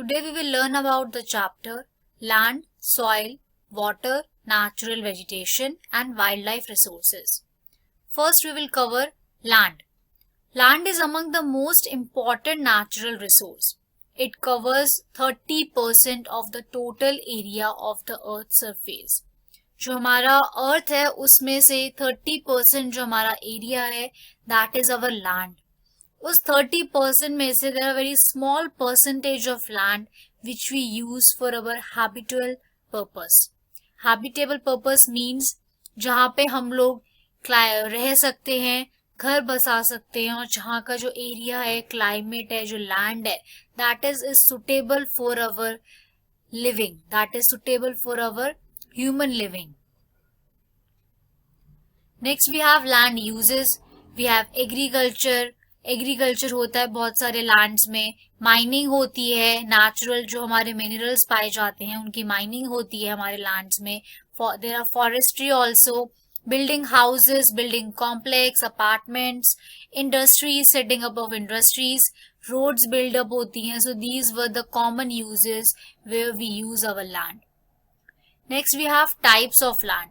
Today we will learn about the chapter Land, Soil, Water, Natural Vegetation and Wildlife Resources. First we will cover land. Land is among the most important natural resource. It covers 30% of the total area of the earth's surface. जो हमारा अर्थ है उसमें से 30% जो हमारा area है that is our land. उस 30% में से there are very small percentage of land which we use for our habitable purpose. Habitable purpose means जहाँ पे हम लोग रह सकते हैं, घर बसा सकते हैं और जहाँ का जो एरिया है, क्लाइमेट है, जो लैंड है, that is suitable for our living, that is suitable for our human living. Next we have land uses. We have agriculture. Agriculture होता है बहुत सारे लैंड्स में, माइनिंग होती है, नेचुरल जो हमारे मिनरल्स पाए जाते हैं उनकी माइनिंग होती है हमारे लैंड्स में. There are forestry also, building houses, building complex, apartments, industries, setting up of industries, roads buildup होती हैं. So these were the common uses where we use our land. Next we have types of land.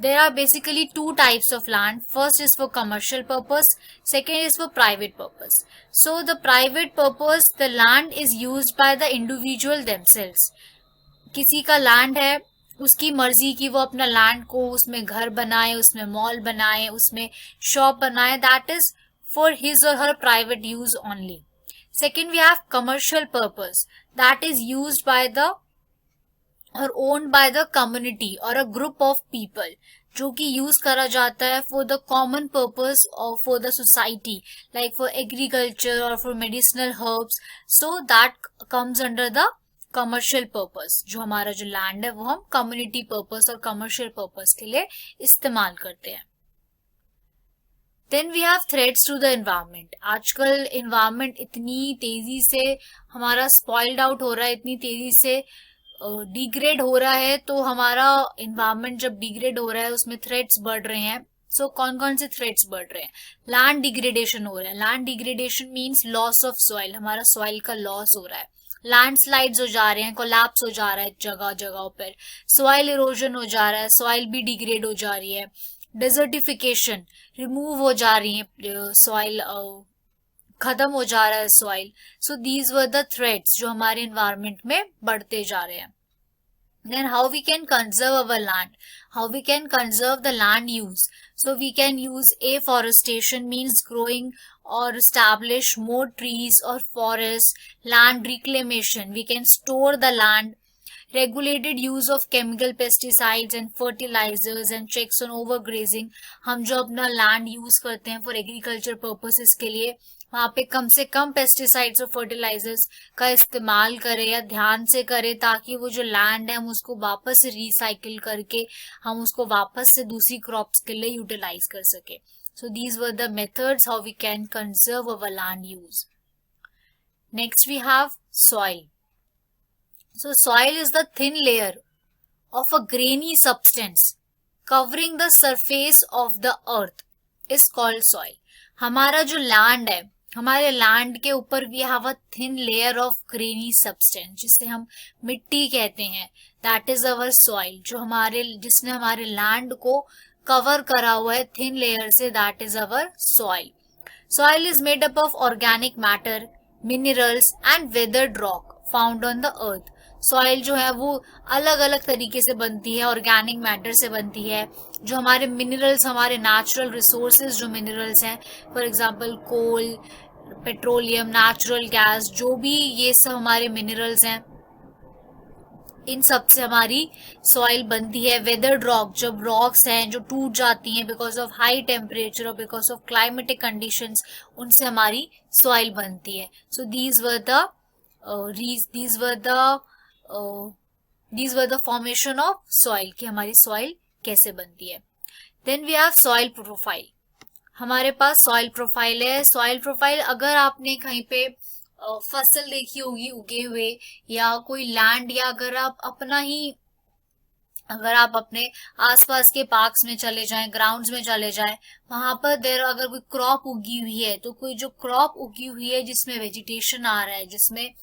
There are basically two types of land. First is for commercial purpose, second is for private purpose. So the private purpose, the land is used by the individual themselves. किसी का land है, उसकी मर्जी की वो अपना land को उसमें घर बनाए, उसमें मॉल बनाए, उसमें शॉप बनाए, that is for his or her private use only. Second we have commercial purpose, that is used by the और owned by the community or a group of people, जो कि यूज करा जाता है for the common purpose or for the society, like for agriculture or for medicinal herbs. So that comes under the commercial purpose. जो हमारा जो land है वो हम community purpose और commercial purpose के लिए इस्तेमाल करते हैं. Then we have threats to the environment. आजकल environment इतनी तेजी से हमारा spoiled out हो रहा है, इतनी तेजी से डिग्रेड हो रहा है, तो हमारा इन्वायरमेंट जब डिग्रेड हो रहा है उसमें थ्रेट्स बढ़ रहे हैं. सो कौन कौन से थ्रेट्स बढ़ रहे हैं? लैंड डिग्रेडेशन हो रहा है. Land degradation means loss of soil, हमारा सॉइल का लॉस हो रहा है. लैंडस्लाइड्स हो जा रहे हैं, कोलैप्स हो जा रहा है जगह जगह पर. सॉइल इरोजन हो जा रहा है, सॉइल भी डिग्रेड हो जा रही है. डेजर्टिफिकेशन, रिमूव हो जा रही है सॉइल, खत्म हो जा रहा है soil. So these were the threats जो हमारे एनवायरमेंट में बढ़ते जा रहे हैं. Then how we can conserve our land? How we can conserve the land use? So we can use afforestation, means growing or establish more trees or forests. Land reclamation, we can store the land. Regulated use of chemical pesticides and fertilizers and checks on overgrazing. हम जो अपना land use करते हैं for agriculture purposes के लिए, वहाँ पे कम से कम पेस्टिसाइड्स और फर्टिलाइजर्स का इस्तेमाल करें या ध्यान से करें, ताकि वो जो लैंड है हम उसको वापस से रिसाइकिल करके हम उसको वापस से दूसरी क्रॉप्स के लिए यूटिलाइज कर सके. So these were the methods how we can conserve our land use. Next we have soil. So soil is the thin layer of a grainy substance covering the surface of the earth is called soil. हमारा जो land है, हमारे land के ऊपर we have a thin layer of grainy substance जिसे हम मिट्टी कहते हैं, that is our soil. जो हमारे जिसने हमारे लैंड को कवर करा हुआ है thin layer से, that is our soil. Soil is made up of organic matter, minerals and weathered rock found on the earth. Soil जो है वो अलग अलग तरीके से बनती है, ऑर्गेनिक मैटर से बनती है. जो हमारे मिनरल्स, हमारे नेचुरल रिसोर्सेज जो मिनरल्स हैं, for example coal, petroleum, natural gas, जो भी ये सब हमारे मिनरल्स हैं, इन सब से हमारी सॉइल बनती है. वेदर्ड रॉक, जब रॉक्स हैं जो टूट जाती हैं बिकॉज ऑफ हाई टेम्परेचर और बिकॉज ऑफ क्लाइमेटिक कंडीशंस, उनसे हमारी सॉइल बनती है. सो these were the formation of soil, कि हमारी soil कैसे बनती है. Then we have soil profile. हमारे पास soil profile है. soil profile अगर आपने कहीं पे फसल देखी होगी उगे हुए, या कोई लैंड, या अगर आप अपने आसपास के पार्क्स में चले जाएं, ग्राउंड्स में चले जाएं, वहां पर अगर कोई क्रॉप उगी हुई है, तो कोई जो क्रॉप उगी हुई है जिसमें वेजिटेशन आ रहा है, जिसमें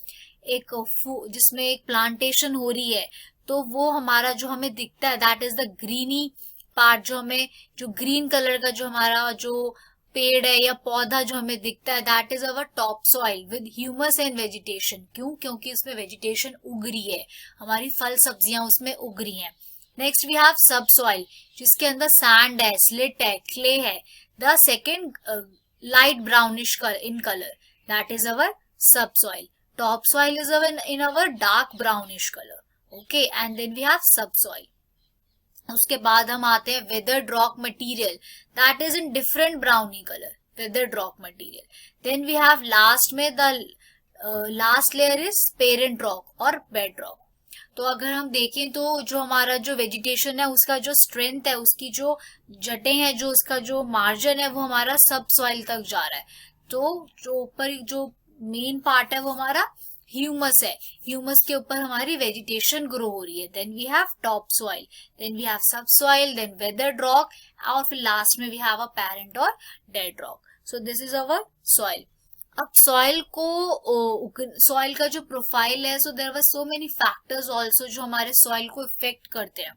जिसमें एक प्लांटेशन हो रही है, तो वो हमारा जो हमें दिखता है that is the greeny part, जो ग्रीन कलर का जो हमारा जो पेड़ है या पौधा जो हमें दिखता है that is our top soil with humus and vegetation. क्यों? क्योंकि उसमें वेजिटेशन उग रही है, हमारी फल सब्जियां उसमें उग रही हैं। नेक्स्ट वी हैव सब सॉइल, जिसके अंदर सैंड है, स्लिट है, क्ले है। The second light brownish in colour, that is our sub soil. Top soil is in our dark brownish colour, okay, and then we have सब soil. उसके बाद हम आते हैं weathered rock material, that is in different brownie colour, weathered rock material. Then we have last में the last layer is parent rock और bed rock. तो अगर हम देखें तो जो हमारा जो वेजिटेशन है उसका जो स्ट्रेंथ है, उसकी जो जटें हैं, जो उसका जो मार्जिन है, वो हमारा सब सॉइल तक जा रहा है। तो जो ऊपर जो मेन पार्ट है वो हमारा ह्यूमस है, ह्यूमस के ऊपर हमारी वेजिटेशन ग्रो हो रही है। Then we have top soil, then we have सब सॉइल, देन वेदर्ड रॉक, और फिर लास्ट में वी हैव अ पेरेंट और dead rock. So this is our soil. अब सॉइल का जो प्रोफाइल है, so there were so many factors also जो हमारे सॉइल को इफेक्ट करते हैं।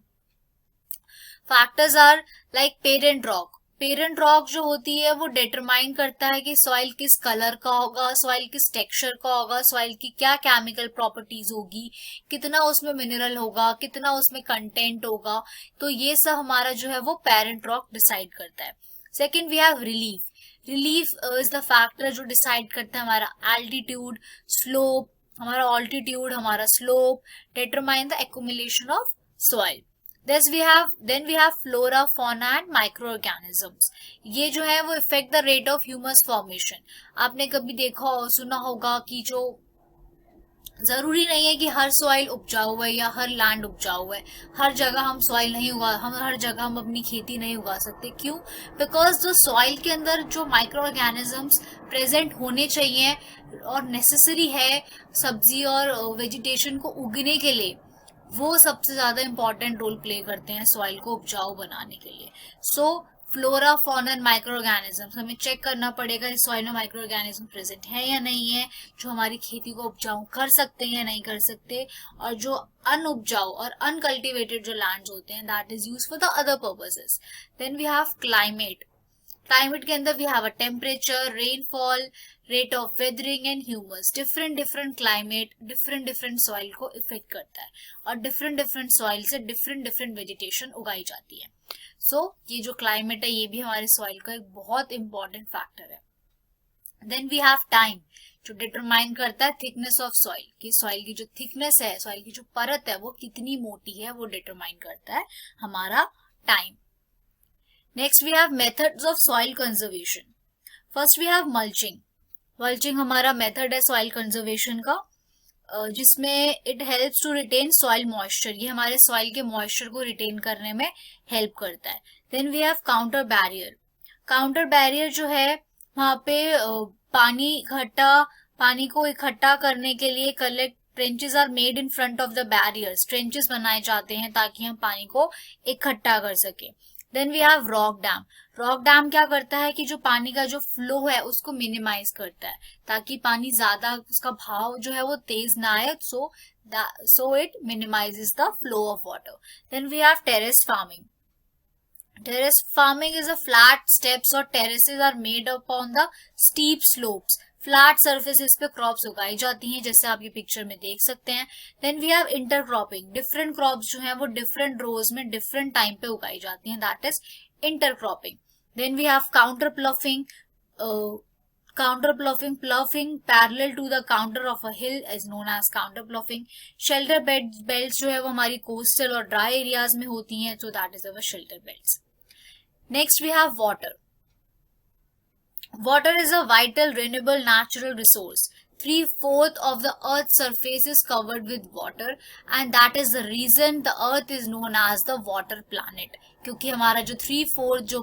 Factors are like parent rock. Parent rock जो होती है वो डिटरमाइन करता है कि सॉइल किस कलर का होगा, सॉइल किस टेक्सचर का होगा, सॉइल की क्या केमिकल प्रॉपर्टीज होगी, कितना उसमें मिनरल होगा, कितना उसमें कंटेंट होगा। तो ये सब हमारा जो है वो पेरेंट रॉक डिसाइड करता है। Second we have relief. Relief is the factor जो डिसाइड करता है हमारा एल्टीट्यूड, स्लोप, हमारा ऑल्टीट्यूड, हमारा slope, determine the accumulation of soil. Then we have flora, fauna and microorganisms. ये जो है वो effect the rate of humus formation. आपने कभी देखा हो, सुना होगा कि जो जरूरी नहीं है कि हर सॉइल उपजाऊ है या हर लैंड उपजाऊ है, हर जगह हम सॉइल नहीं हर जगह हम अपनी खेती नहीं उगा सकते। क्यों? बिकॉज जो सॉइल के अंदर जो माइक्रो ऑर्गेनिजम्स प्रेजेंट होने चाहिए और नेसेसरी है सब्जी और वेजिटेशन को उगने के लिए, वो सबसे ज्यादा इंपॉर्टेंट रोल प्ले करते हैं सॉइल को उपजाऊ बनाने के लिए। सो फ्लोरा, फॉना एंड माइक्रो ऑर्गेनिजम्स, हमें चेक करना पड़ेगा इस सॉइल में माइक्रो ऑर्गेनिज्म प्रेजेंट है या नहीं है, जो हमारी खेती को उपजाऊ कर सकते हैं या नहीं कर सकते। और जो अनउपजाऊ और अनकल्टिवेटेड जो लैंड्स होते हैं that is used for the other purposes. Then we have climate. Climate के अंदर we have a temperature, rainfall, rate of weathering and humus. Different climate different soil को इफेक्ट करता है और डिफरेंट सॉइल से डिफरेंट वेजिटेशन उगाई जाती है। सो ये जो क्लाइमेट है ये भी हमारे सॉइल का एक बहुत इंपॉर्टेंट फैक्टर है। देन वी हैव टाइम, जो डिटरमाइन करता है थिकनेस ऑफ सॉइल, कि सॉइल की जो थिकनेस है, सॉइल की जो परत है वो कितनी मोटी है, वो डिटरमाइन करता है हमारा time. Next we have methods of soil conservation. First we have mulching. Mulching हमारा मेथड है सॉइल कंजर्वेशन का, जिसमें it helps to retain soil moisture. ये हमारे सॉइल के मॉइस्चर को रिटेन करने में हेल्प करता है। Then we have counter barrier. Counter barrier जो है वहां पे पानी को इकट्ठा करने के लिए trenches are made in front of the barriers. Trenches बनाए जाते हैं ताकि हम पानी को इकट्ठा कर सके। Then we have rock dam. Rock dam क्या करता है कि जो पानी का जो फ्लो है उसको मिनिमाइज करता है, ताकि पानी ज्यादा, उसका भाव जो है वो तेज ना आए, so it minimises the flow of water. Then we have terrace farming. Terrace farming is a flat steps और terraces are made up on the steep slopes. Flat surfaces पे क्रॉप्स उगाई जाती हैं, जैसे आप ये पिक्चर में देख सकते हैं। Then we have intercropping. Different crops जो हैं वो डिफरेंट रोज में डिफरेंट टाइम पे उगाई जाती हैं, that is intercropping. Then we have counter ploughing. Ploughing parallel to the counter of a hill is known as counter ploughing. Shelter belts जो है वो हमारी coastal और dry areas में होती हैं, so that is our shelter belts. Next we have water. Water is a vital renewable natural resource. 3/4 of the earth's surface is covered with water and that is the reason the earth is known as the water planet. क्योंकि हमारा जो 3/4 जो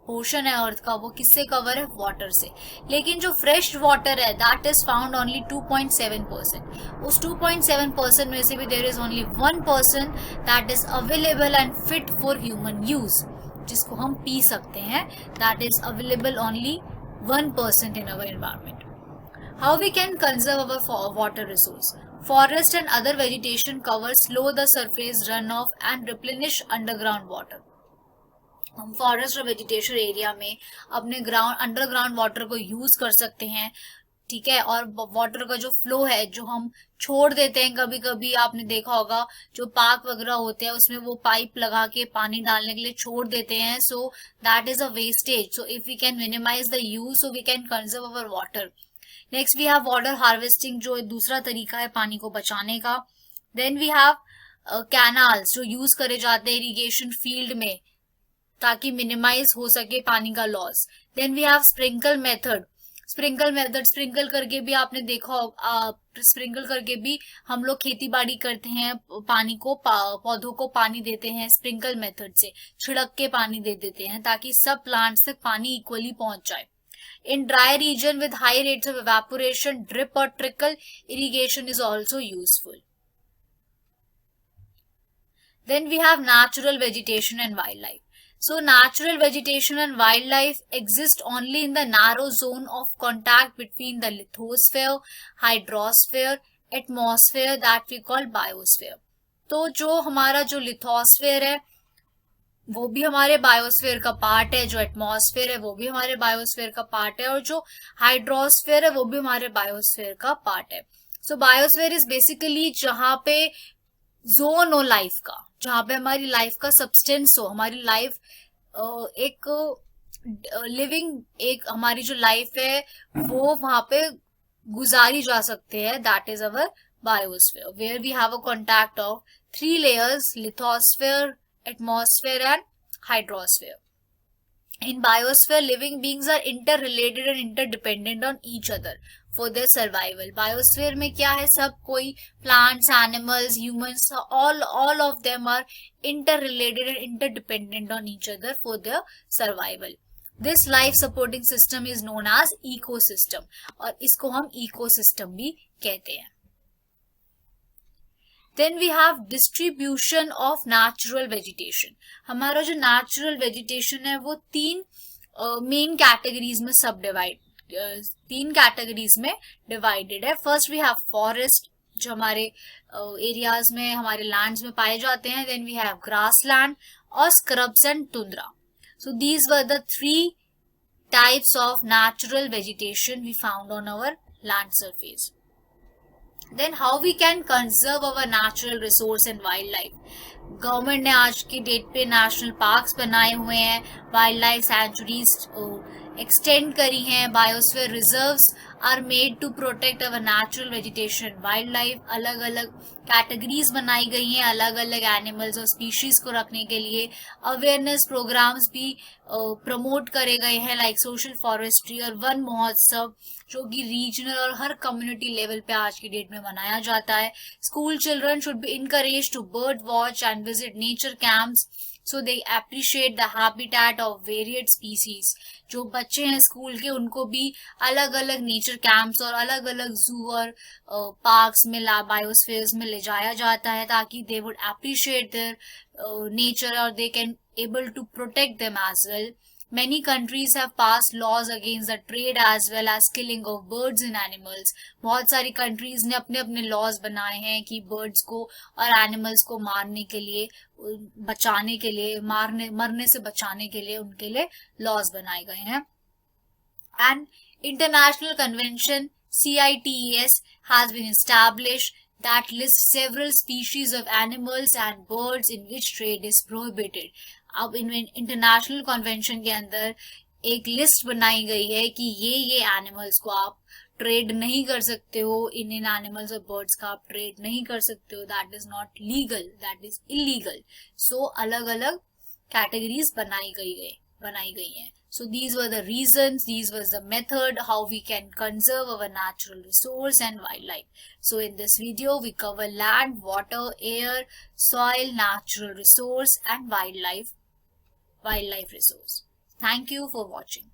portion है अर्थ का वो किससे cover है? Water से। लेकिन जो फ्रेश वाटर है दैट इज फाउंड ओनली 2.7%। उस 2.7% में से भी there is only 1% that is available and fit for human use, जिसको हम पी सकते हैं। That is available only 1% in our environment. How we can conserve our water resource? Forest and other vegetation cover slow the surface runoff and replenish underground water. हम forest और vegetation area में अपने ground underground water को use कर सकते हैं, ठीक है। और वाटर का जो फ्लो है जो हम छोड़ देते हैं, कभी कभी आपने देखा होगा जो पार्क वगैरह होते हैं उसमें वो पाइप लगा के पानी डालने के लिए छोड़ देते हैं, so that is a wastage. So if we can minimise the use, so we can conserve our water. Next we have water harvesting, जो दूसरा तरीका है पानी को बचाने का। देन वी हैव कैनाल्स, जो यूज करे जाते हैं इरिगेशन फील्ड में ताकि मिनिमाइज हो सके पानी का loss. Then we have sprinkle method. Sprinkle करके भी आपने देखा, स्प्रिंकल करके भी हम लोग खेती बाड़ी करते हैं, पानी को पौधों को पानी देते हैं स्प्रिंकल मेथड से, छिड़क के पानी दे देते हैं ताकि सब प्लांट्स तक पानी इक्वली पहुंच जाए। In dry region with high rates of evaporation, drip or trickle irrigation is also useful. Then we have natural vegetation and wildlife. So natural vegetation and wildlife exist only in the narrow zone of contact between the lithosphere, hydrosphere, atmosphere that we call biosphere. तो जो हमारा जो lithosphere है वो भी हमारे biosphere का part है, जो एटमॉस्फेयर है वो भी हमारे बायोस्फीयर का पार्ट है, और जो हाइड्रोस्फीयर है वो भी हमारे बायोस्फीयर का पार्ट है। सो बायोस्फीयर इज बेसिकली जहां पे जोन हो लाइफ का, जहां पे हमारी लाइफ का सब्सटेंस हो, हमारी लाइफ एक लिविंग, एक हमारी जो लाइफ है वो वहां पे गुजारी जा सकते हैं, that is our biosphere, where we have a contact of 3 layers, lithosphere, atmosphere and hydrosphere. In biosphere, living beings are interrelated and interdependent on each other for their survival. Biosphere में क्या है, सब कोई plants, animals, humans, all of them are interrelated and interdependent on each other for their survival. This life supporting system is known as ecosystem, और इसको हम ecosystem भी कहते हैं। Then we have distribution of natural vegetation. हमारा जो natural vegetation है वो तीन मेन कैटेगरीज में सब कैटेगरीज में डिवाइडेड है। फर्स्ट वी हैव फॉरेस्ट, जो हमारे एरियाज में, हमारे लैंड्स में पाए जाते हैं। Then we have grass land और scrubs and tundra. So these were the 3 types of natural vegetation we found on our land surface. Then how we can conserve our natural resource and wildlife? Government ने आज की date पे national parks बनाए हुए हैं, wild life sanctuaries extend करी हैं, biosphere reserves are made to protect our natural vegetation, wildlife अलग अलग कैटेगरीज बनाई गई हैं अलग अलग एनिमल्स और स्पीशीज को रखने के लिए। अवेयरनेस प्रोग्राम्स भी प्रमोट करे गए हैं, लाइक सोशल फॉरेस्ट्री और वन महोत्सव, जो कि रीजनल और हर कम्युनिटी लेवल पे आज की डेट में मनाया जाता है। School children should be encourage to bird watch and visit nature camps so they appreciate the habitat of varied species. जो बच्चे हैं स्कूल के उनको भी अलग अलग नेचर कैंप्स और अलग अलग जू और पार्क्स में, बायोस्फीयर्स में ले जाया जाता है ताकि they would appreciate their nature और they can able to protect them as well. Many countries have passed laws against the trade as well as killing of birds and animals. बहुत सारी कंट्रीज ने अपने अपने लॉज बनाए हैं कि birds को और एनिमल्स को मारने के लिए, बचाने के लिए, मरने से बचाने के लिए उनके लिए लॉज बनाए गए हैं। And international convention CITES has been established that lists several species of animals and birds in which trade is prohibited. अब इंटरनेशनल कन्वेंशन के अंदर एक लिस्ट बनाई गई है कि ये एनिमल्स को आप ट्रेड नहीं कर सकते हो, इन एनिमल्स और बर्ड्स का आप ट्रेड नहीं कर सकते हो, that is not legal, that is illegal. So अलग अलग कैटेगरीज बनाई गई हैं। So these were the reasons, these was the method how we can conserve our natural resource and wildlife. So in this video we cover land, water, air, soil, natural resource and wildlife resource. Thank you for watching.